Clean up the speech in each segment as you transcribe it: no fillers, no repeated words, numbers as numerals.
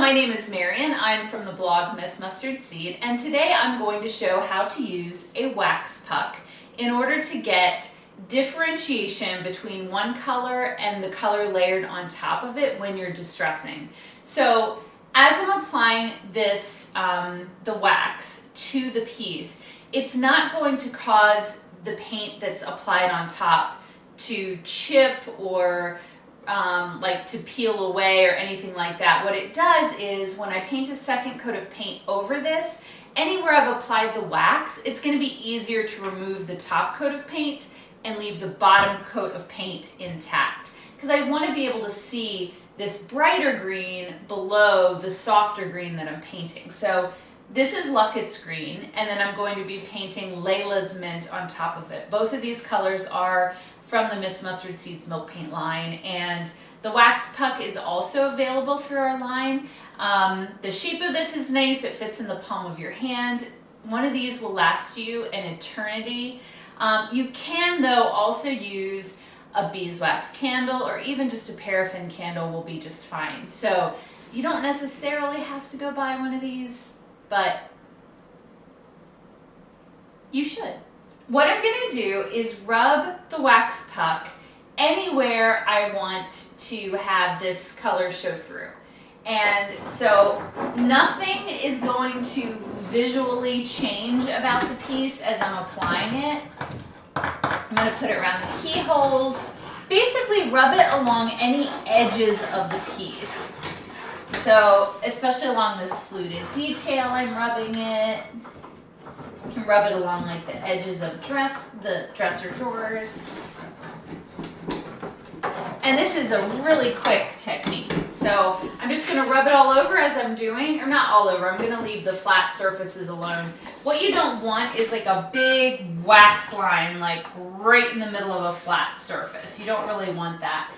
my name is Marian. I'm from the blog Miss Mustard Seed, and today I'm going to show how to use a wax puck in order to get differentiation between one color and the color layered on top of it when you're distressing. So as I'm applying this, the wax to the piece, it's not going to cause the paint that's applied on top to chip or like to peel away or anything like that. What it does is when I paint a second coat of paint over this, anywhere I've applied the wax, it's going to be easier to remove the top coat of paint and leave the bottom coat of paint intact. Because I want to be able to see this brighter green below the softer green that I'm painting. So this is Lucketts Green, and then I'm going to be painting Layla's Mint on top of it. Both of these colors are from the Miss Mustard Seeds Milk Paint line, and the wax puck is also available through our line. The shape of this is nice. It fits in the palm of your hand. One of these will last you an eternity. You can, though, also use a beeswax candle, or even just a paraffin candle will be just fine. So you don't necessarily have to go buy one of these, but you should. What I'm going to do is rub the wax puck anywhere I want to have this color show through. And so nothing is going to visually change about the piece as I'm applying it. I'm going to put it around the keyholes. Basically rub it along any edges of the piece. So especially along this fluted detail, I'm rubbing it. You can rub it along like the edges of the dresser drawers. And this is a really quick technique. So I'm just going to rub it all over as I'm doing, or not all over, I'm going to leave the flat surfaces alone. What you don't want is like a big wax line like right in the middle of a flat surface. You don't really want that.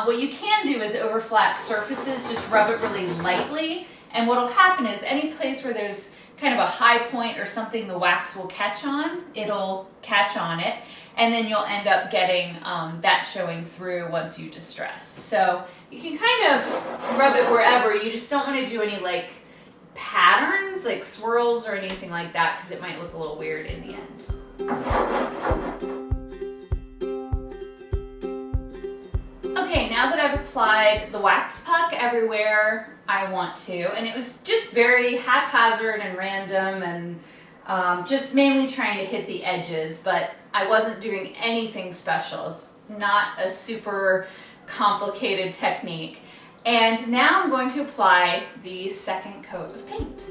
What you can do is over flat surfaces, just rub it really lightly, and what will happen is any place where there's kind of a high point or something the wax will catch on, it'll catch on it, and then you'll end up getting that showing through once you distress. So you can kind of rub it wherever. You just don't want to do any like patterns, like swirls or anything like that, because it might look a little weird in the end. Okay, now that I've applied the wax puck everywhere I want to, and it was just very haphazard and random and just mainly trying to hit the edges, but I wasn't doing anything special. It's not a super complicated technique. And now I'm going to apply the second coat of paint.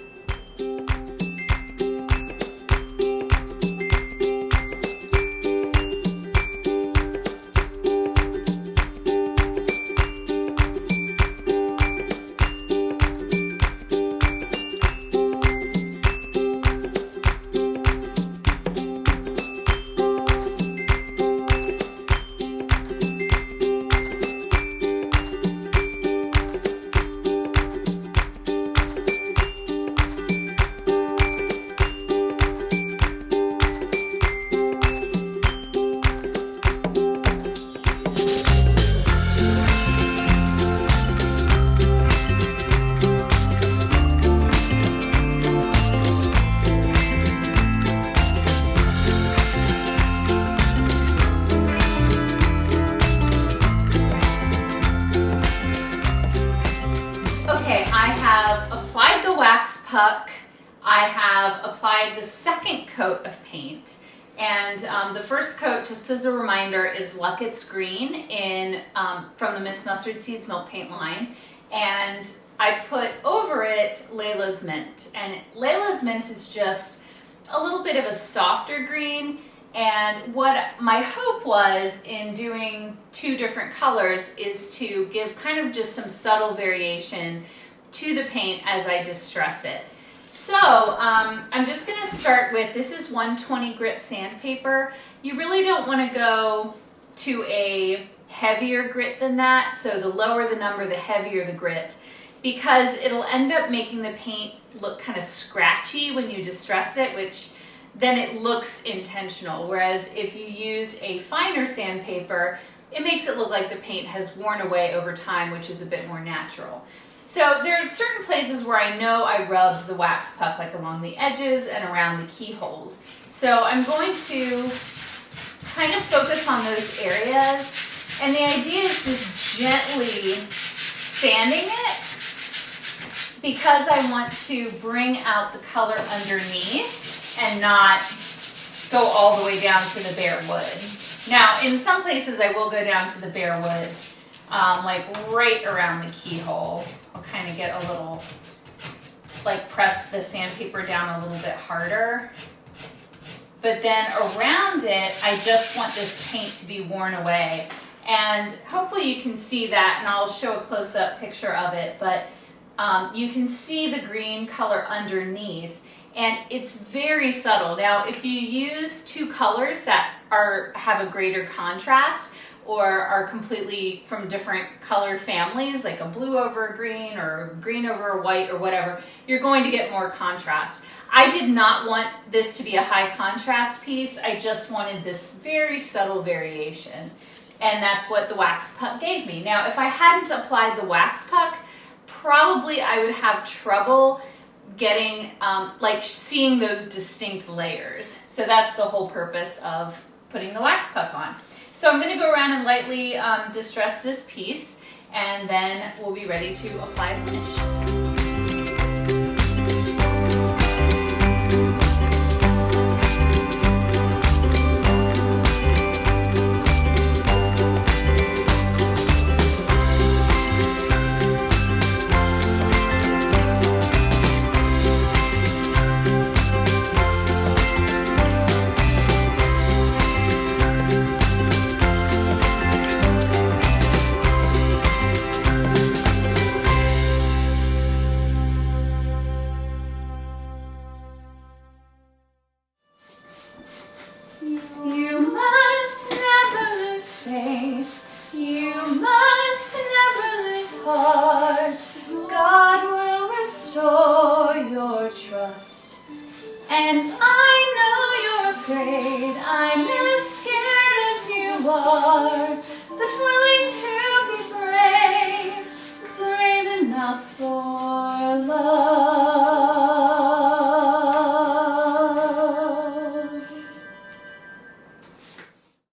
Okay, I have applied the wax puck, I have applied the second coat of paint, and the first coat, just as a reminder, is Lucketts Green from the Miss Mustard Seeds Milk Paint line, and I put over it Layla's Mint, and Layla's Mint is just a little bit of a softer green. And what my hope was in doing two different colors is to give kind of just some subtle variation to the paint as I distress it. So I'm just going to start with, this is 120 grit sandpaper. You really don't want to go to a heavier grit than that. So the lower the number, the heavier the grit, because it'll end up making the paint look kind of scratchy when you distress it, which then it looks intentional. Whereas if you use a finer sandpaper, it makes it look like the paint has worn away over time, which is a bit more natural. So there are certain places where I know I rubbed the wax puck, like along the edges and around the keyholes. So I'm going to kind of focus on those areas. And the idea is just gently sanding it because I want to bring out the color underneath and not go all the way down to the bare wood. Now, in some places I will go down to the bare wood, like right around the keyhole. I'll kind of get a little, like press the sandpaper down a little bit harder. But then around it, I just want this paint to be worn away. And hopefully you can see that, and I'll show a close-up picture of it, but you can see the green color underneath, and it's very subtle. Now, if you use two colors that have a greater contrast or are completely from different color families, like a blue over a green or green over a white or whatever, you're going to get more contrast. I did not want this to be a high contrast piece. I just wanted this very subtle variation. And that's what the wax puck gave me. Now, if I hadn't applied the wax puck, probably I would have trouble getting, like seeing those distinct layers. So that's the whole purpose of putting the wax puck on. So I'm gonna go around and lightly distress this piece, and then we'll be ready to apply the finish. You must never lose faith. You must never lose heart. God will restore your trust. And I know you're afraid. I'm as scared as you are, but willing to